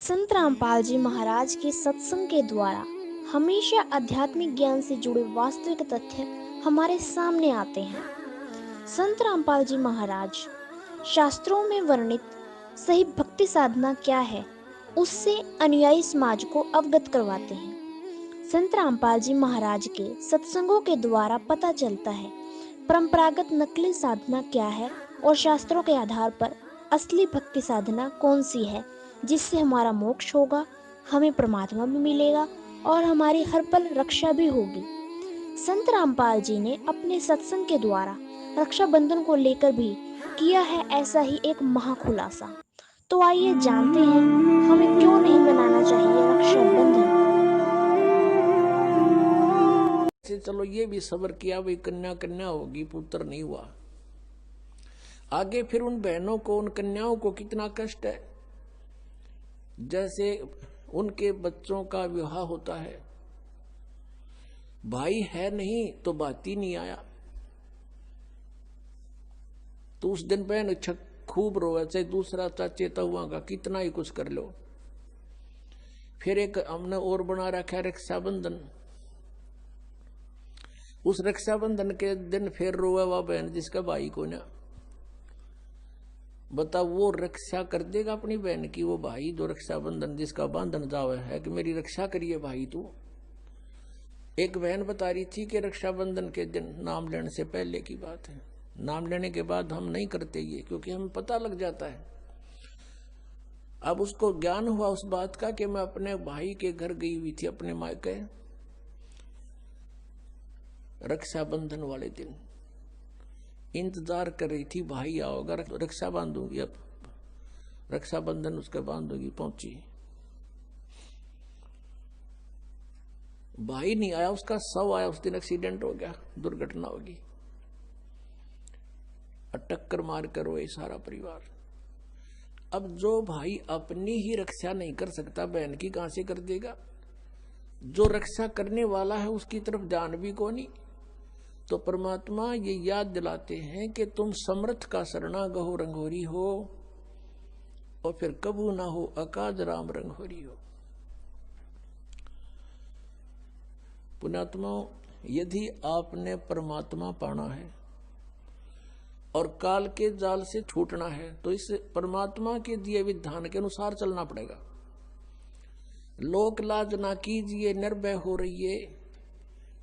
संत रामपाल जी महाराज के सत्संग के द्वारा हमेशा आध्यात्मिक ज्ञान से जुड़े वास्तविक तथ्य हमारे सामने आते हैं। संत रामपाल जी महाराज शास्त्रों में वर्णित सही भक्ति साधना क्या है, उससे अनुयायी समाज को अवगत करवाते हैं। संत रामपाल जी महाराज के सत्संगों के द्वारा पता चलता है परंपरागत नकली साधना क्या है और शास्त्रों के आधार पर असली भक्ति साधना कौन सी है, जिससे हमारा मोक्ष होगा, हमें परमात्मा भी मिलेगा और हमारी हर पल रक्षा भी होगी। संत रामपाल जी ने अपने सत्संग के द्वारा रक्षाबंधन को लेकर भी किया है ऐसा ही एक महाखुलासा। तो आइए जानते हैं हमें क्यों नहीं मनाना चाहिए रक्षाबंधन। चलो ये भी सब्र किया, भाई कन्या कन्या होगी, पुत्र नहीं हुआ। आगे फिर उन बहनों को, उन कन्याओं को कितना कष्ट है। जैसे उनके बच्चों का विवाह होता है, भाई है नहीं तो बात ही नहीं आया, तो उस दिन बहन खूब रोए, चाहे दूसरा चेता हुआ का कितना ही कुछ कर लो। फिर एक हमने और बना रखा है रक्षाबंधन। उस रक्षाबंधन के दिन फिर रोए वह बहन जिसका भाई को ना, बता वो रक्षा कर देगा अपनी बहन की? वो भाई जो रक्षाबंधन जिसका बांधन जावे है कि मेरी रक्षा करिए भाई तू। एक बहन बता रही थी कि रक्षाबंधन के दिन, नाम लेने से पहले की बात है, नाम लेने के बाद हम नहीं करते ये, क्योंकि हमें पता लग जाता है। अब उसको ज्ञान हुआ उस बात का कि मैं अपने भाई के घर गई हुई थी, अपने मायके, रक्षाबंधन वाले दिन इंतजार कर रही थी, भाई आओगा रक्षा बांधूंगी। अब रक्षाबंधन उसका बांधूंगी, पहुंची, भाई नहीं आया, उसका शव आया। उस दिन एक्सीडेंट हो गया, दुर्घटना होगी, टक्कर मार कर रोए सारा परिवार। अब जो भाई अपनी ही रक्षा नहीं कर सकता, बहन की कहां से कर देगा? जो रक्षा करने वाला है उसकी तरफ ध्यान भी को नहीं। तो परमात्मा ये याद दिलाते हैं कि तुम समर्थ का शरणा गहो रंगोरी हो, और फिर कबू ना हो अकाज राम रंगोरी हो। पुण्यात्मा, यदि आपने परमात्मा पाना है और काल के जाल से छूटना है, तो इस परमात्मा के दिए विधान के अनुसार चलना पड़ेगा। लोक लाज ना कीजिए निर्भय हो रहिए,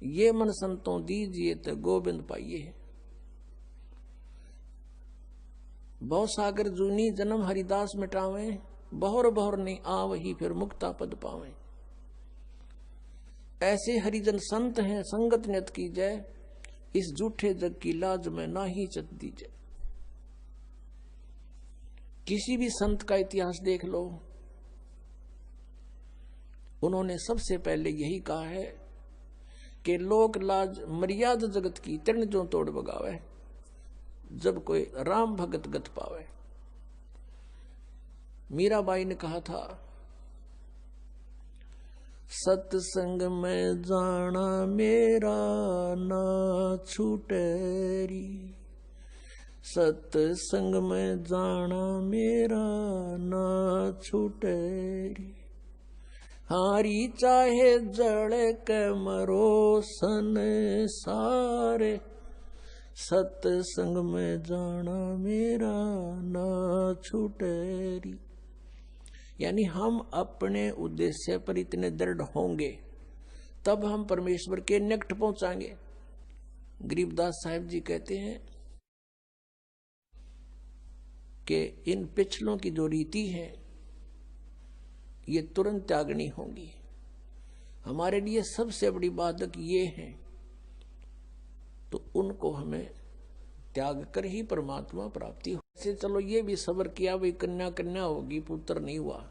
ये मन संतों दीजिए तो गोविंद पाइए। बहु सागर जूनी जन्म हरिदास मिटावे, बहुर बहुर नहीं आवही फिर मुक्ता पद पावे। ऐसे हरिजन संत हैं संगत नियत की जय, इस झूठे जग की लाज में ना ही चत दीजिए। किसी भी संत का इतिहास देख लो, उन्होंने सबसे पहले यही कहा है कि लोक लाज मर्यादा जगत की तृण जो तोड़ बगावे, जब कोई राम भगत गत पावे। मीराबाई ने कहा था, सत्संग में जाना मेरा ना छूटेरी, सत्संग में जाना मेरा ना छूटेरी। हारी चाहे जड़ के मरो संसारे, सत्संग में जाना मेरा ना छूटेरी। यानी हम अपने उद्देश्य पर इतने दृढ़ होंगे तब हम परमेश्वर के निकट पहुंचाएंगे। गरीबदास साहिब जी कहते हैं कि इन पिछलों की जो रीति है ये तुरंत त्यागनी होगी। हमारे लिए सबसे बड़ी बाधक ये है, तो उनको हमें त्याग कर ही परमात्मा प्राप्ति हो। ऐसे चलो ये भी सब्र किया, भाई कन्या कन्या होगी, पुत्र नहीं हुआ।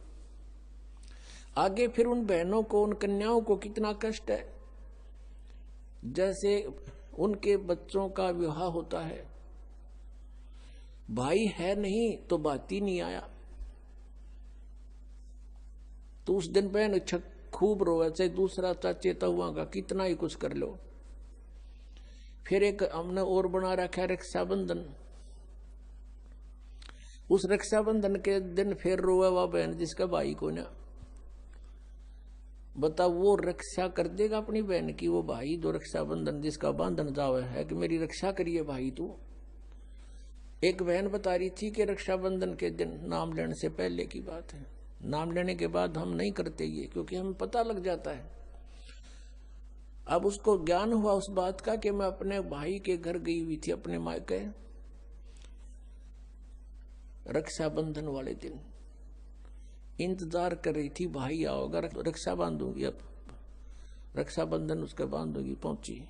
आगे फिर उन बहनों को, उन कन्याओं को कितना कष्ट है। जैसे उनके बच्चों का विवाह होता है, भाई है नहीं तो बात ही नहीं आया, तो उस दिन बहन खूब रोए, चाहे दूसरा चेता हुआ का कितना ही कुछ कर लो। फिर एक हमने और बना रखा है रक्षाबंधन। उस रक्षाबंधन के दिन फिर रोए वह बहन जिसका भाई को ना, बता वो रक्षा कर देगा अपनी बहन की? वो भाई जो रक्षाबंधन जिसका बांधन जावे है कि मेरी रक्षा करिए भाई तू। एक बहन बता रही थी कि रक्षाबंधन के दिन, नाम लेने से पहले की बात है, नाम लेने के बाद हम नहीं करते ये, क्योंकि हमें पता लग जाता है। अब उसको ज्ञान हुआ उस बात का कि मैं अपने भाई के घर गई हुई थी, अपने मायके, रक्षाबंधन वाले दिन इंतजार कर रही थी भाई आओगा, रक्षा बांधूंगी, अब रक्षाबंधन उसका बांधूंगी। पहुंची,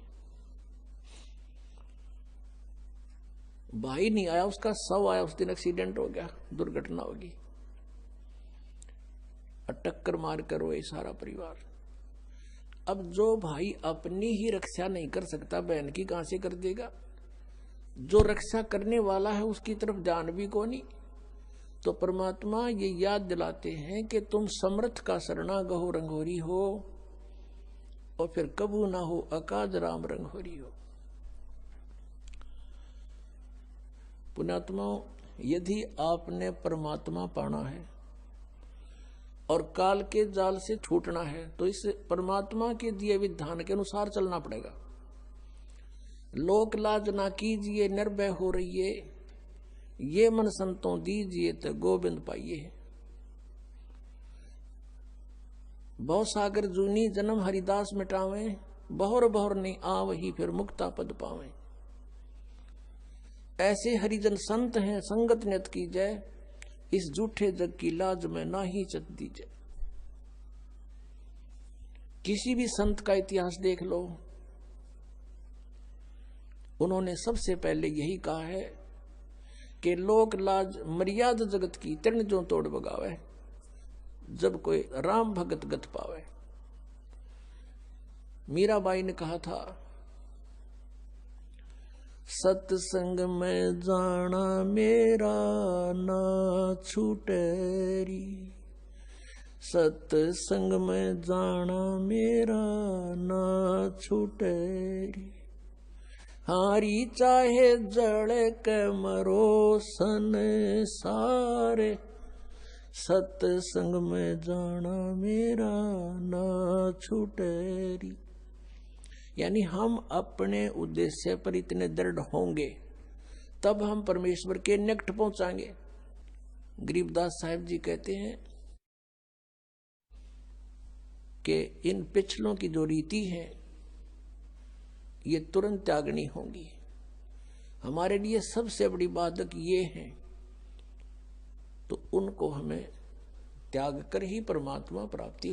भाई नहीं आया, उसका शव आया। उस दिन एक्सीडेंट हो गया, दुर्घटना होगी, टक्कर मार कर रोए सारा परिवार। अब जो भाई अपनी ही रक्षा नहीं कर सकता, बहन की कहां से कर देगा? जो रक्षा करने वाला है उसकी तरफ ध्यान भी को नहीं। तो परमात्मा ये याद दिलाते हैं कि तुम समर्थ का शरणा गहो रंगोरी हो, और फिर कबू ना हो अकाज राम रंगोरी हो। पुण्यात्मा, यदि आपने परमात्मा पाना है और काल के जाल से छूटना है तो इस परमात्मा के दिए विधान के अनुसार चलना पड़ेगा। लोक लाज ना कीजिए निर्भय हो रहिए, ये मन संतों दीजिए तो गोविंद पाइए। बहु सागर जूनी जन्म हरिदास मिटावे, बहुर बहुर नहीं आवही फिर मुक्ता पद पावे। ऐसे हरिजन संत हैं संगत नियत की जय, इस झूठे जग की लाज में ना ही चत दीजिए। किसी भी संत का इतिहास देख लो, उन्होंने सबसे पहले यही कहा है कि लोक लाज मर्यादा जगत की तृण जो तोड़ बगावे, जब कोई राम भगत गत पावे। मीराबाई ने कहा था, सत्संग में जाना मेरा ना छूटेरी, सत्संग में जाना मेरा ना छूटेरी। हारी चाहे जड़ के मरो संसारे, सत्संग में जाना मेरा ना छूटेरी। यानी हम अपने उद्देश्य पर इतने दृढ़ होंगे तब हम परमेश्वर के निकट पहुंचाएंगे। गरीबदास साहिब जी कहते हैं कि इन पिछलों की जो रीति है ये तुरंत त्यागनी होगी। हमारे लिए सबसे बड़ी बाधक ये है, तो उनको हमें त्याग कर ही परमात्मा प्राप्ति